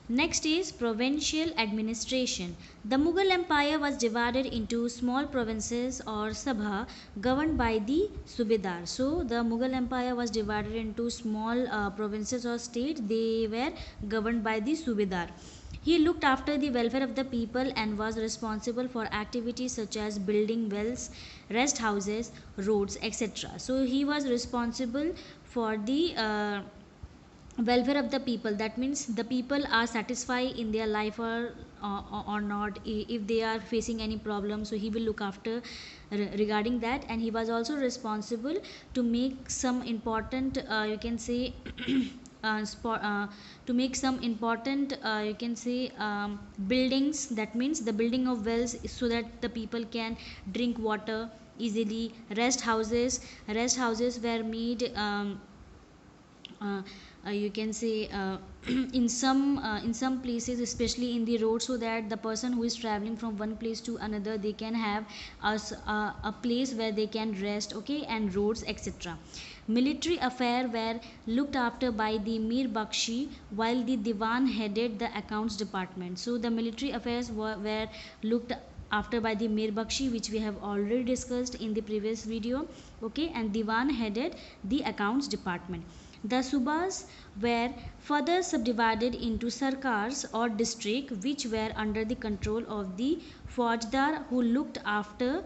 Next is provincial administration. The Mughal Empire was divided into small provinces or sabha governed by the subedar. So the Mughal Empire was divided into small provinces or states. They were governed by the subedar. He looked after the welfare of the people and was responsible for activities such as building wells, rest houses, roads, etc. So he was responsible for the welfare of the people. That means the people are satisfied in their life or not. If they are facing any problem, so he will look after regarding that. And he was also responsible to make some important you can say to make some important you can say buildings. That means the building of wells so that the people can drink water easily. Rest houses were made uh, you can say in some places, especially in the road, so that the person who is traveling from one place to another, they can have a place where they can rest, okay, and roads, etc. Military affairs were looked after by the Mir Bakshi, while the Diwan headed the accounts department. So the military affairs were looked after by the Mir Bakshi, which we have already discussed in the previous video, okay, and Diwan headed the accounts department. The subas were further subdivided into sarkars or district, which were under the control of the faujdar, who looked after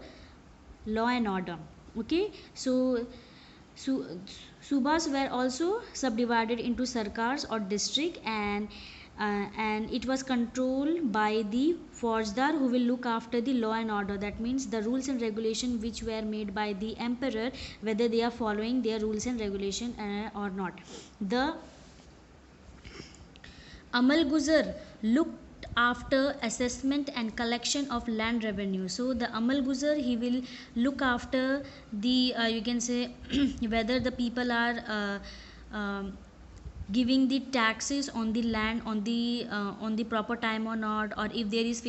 law and order. Okay, so Su- subas were also subdivided into sarkars or district, and it was controlled by the faujdar, who will look after the law and order. That means the rules and regulation which were made by the emperor, whether they are following their rules and regulation or not. The Amalguzar looked after assessment and collection of land revenue. So the Amalguzar, he will look after the you can say whether the people are giving the taxes on the land on the proper time or not, or if there is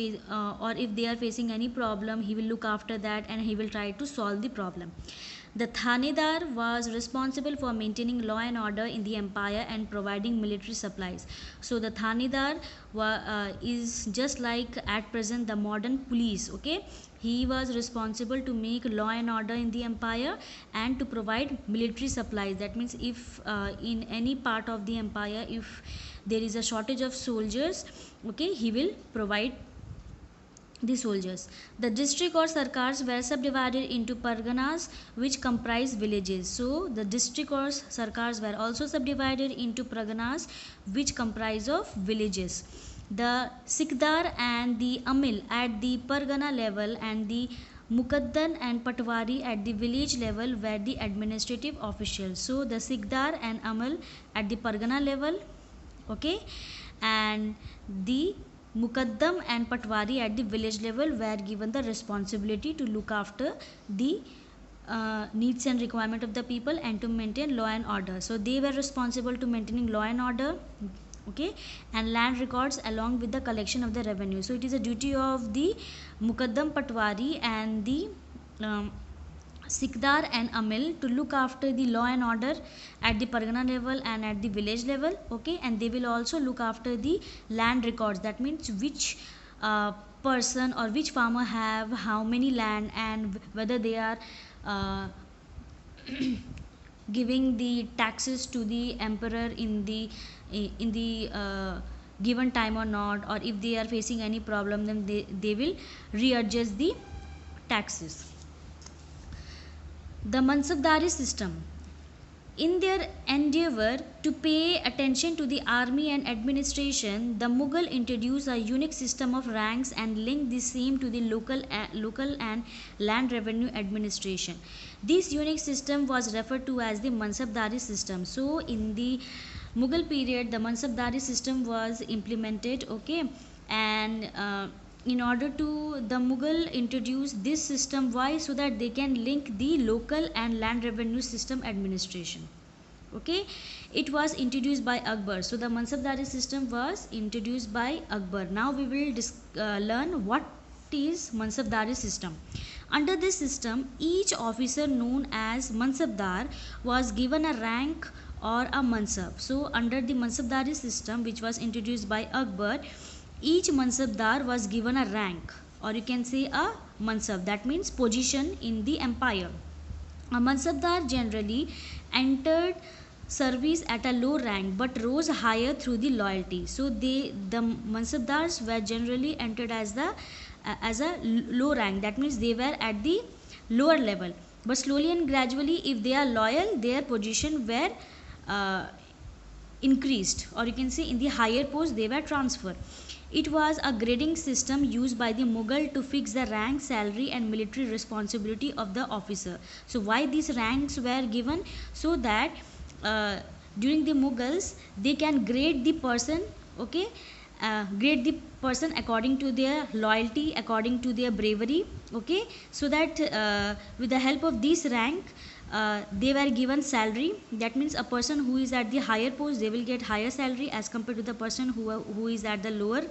or if they are facing any problem, he will look after that and he will try to solve the problem. The Thanedar was responsible for maintaining law and order in the empire and providing military supplies. So the Thanedar is just like at present the modern police. Okay, he was responsible to make law and order in the empire and to provide military supplies. That means if in any part of the empire, if there is a shortage of soldiers, okay, he will provide the soldiers. The district or sarkars were subdivided into parganas, which comprise villages. So the district or sarkars were also subdivided into parganas, which comprise of villages. The Sikdar and the Amil at the pargana level and the Mukaddan and Patwari at the village level were the administrative officials. So the Sikdar and Amal at the pargana level, okay, and the Mukaddam and Patwari at the village level were given the responsibility to look after the needs and requirement of the people and to maintain law and order. So they were responsible to maintaining law and order, okay, and land records along with the collection of the revenue. So it is a duty of the Mukaddam, Patwari and the Sikdar and Amil to look after the law and order at the Pargana level and at the village level, okay, and they will also look after the land records. That means which person or which farmer have how many land and whether they are uh, giving the taxes to the emperor in the given time or not, or if they are facing any problem, then they will readjust the taxes. The Mansabdari system. In their endeavor to pay attention to the army and administration, the Mughal introduced a unique system of ranks and linked the same to the local and land revenue administration. This unique system was referred to as the Mansabdari system. So, in the Mughal period, the Mansabdari system was implemented, okay, and in order to the Mughal introduce this system, why? So that they can link the local and land revenue system administration, okay. It was introduced by Akbar. So the Mansabdari system was introduced by Akbar. Now we will learn what is Mansabdari system. Under this system, each officer known as Mansabdar was given a rank or a mansab. So under the mansabdari system which was introduced by Akbar, each mansabdar was given a rank, or you can say a mansab, that means position in the empire. A mansabdar generally entered service at a low rank but rose higher through the loyalty. So the mansabdars were generally entered as a low rank, that means they were at the lower level, but slowly and gradually if they are loyal their position were uh, increased, or you can say in the higher post they were transferred. It was a grading system used by the Mughal to fix the rank, salary and military responsibility of the officer. So why these ranks were given? So that uh, during the Mughals they can grade the person, okay, grade the person according to their loyalty, according to their bravery, okay, so that with the help of this rank they were given salary. That means a person who is at the higher post they will get higher salary as compared to the person who is at the lower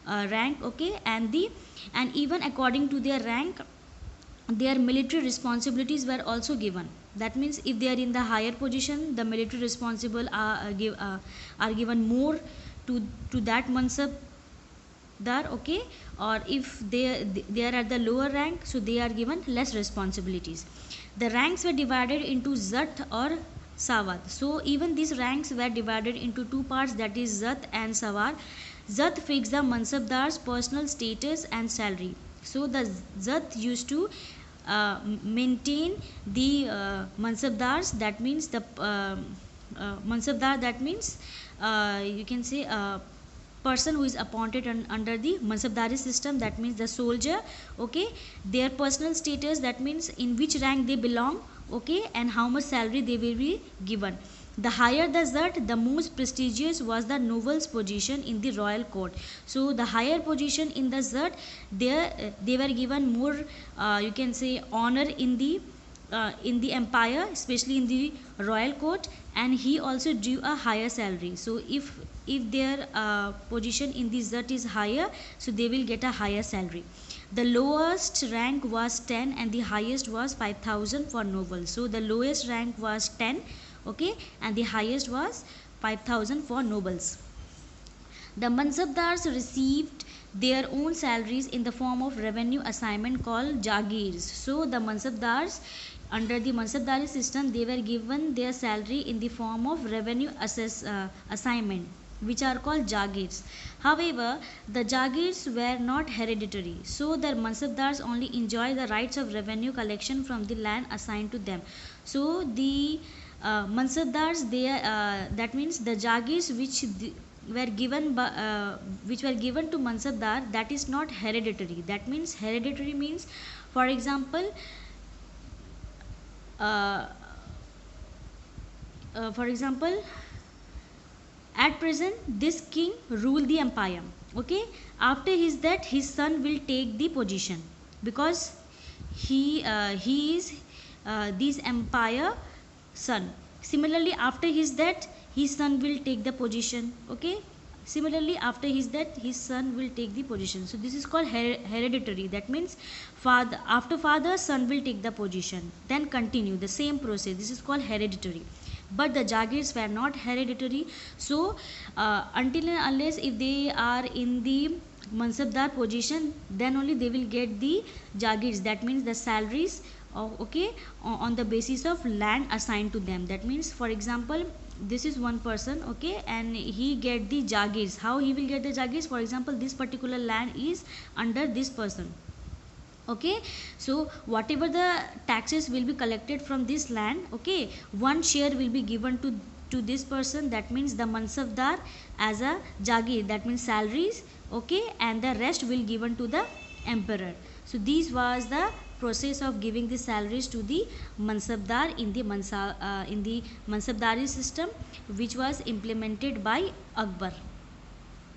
rank, okay, and even according to their rank their military responsibilities were also given. That means if they are in the higher position the military responsible are given more to that mansab dar, okay, or if they are at the lower rank so they are given less responsibilities. The ranks were divided into Zat or Sawat. So even these ranks were divided into two parts, that is Zat and Sawar. Zat fixed the mansabdar's personal status and salary. So the Zat used to maintain the mansabdars, that means the mansabdar, that means you can say person who is appointed under the mansabdari system, that means the soldier, okay, their personal status, that means in which rank they belong, okay, and how much salary they will be given. The higher the Zat, the most prestigious was the noble's position in the royal court. So the higher position in the Zat, they were given more you can say honor in the empire, especially in the royal court, and he also drew a higher salary. So if their position in the Zat is higher, so they will get a higher salary. The lowest rank was 10 and the highest was 5,000 for nobles. So the lowest rank was 10, okay, and the highest was 5,000 for nobles. The mansabdars received their own salaries in the form of revenue assignment called jagirs. So the mansabdars under the mansabdari system they were given their salary in the form of revenue assignment, which are called jagirs. However, the jagirs were not hereditary, so the mansabdars only enjoy the rights of revenue collection from the land assigned to them. So the mansabdars, they that means the jagirs were given which were given to mansabdar, that is not hereditary. That means hereditary means, for example, uh, for example, at present this king rule the empire, okay, after his death his son will take the position because he is this empire son. Similarly after his death his son will take the position, okay, similarly after his death his son will take the position. So this is called hereditary. That means father, after father son will take the position, then continue the same process. This is called hereditary. But the jagirs were not hereditary. So until and unless if they are in the mansabdar position, then only they will get the jagirs, that means the salaries, okay, on the basis of land assigned to them. That means, for example, this is one person, okay, and he get the jagirs. How he will get the jagirs? For example, this particular land is under this person, okay, so whatever the taxes will be collected from this land, okay, one share will be given to this person, that means the mansabdar, as a jagir, that means salaries, okay, and the rest will given to the emperor. So this was the process of giving the salaries to the mansabdar in the mansabdari system, which was implemented by Akbar.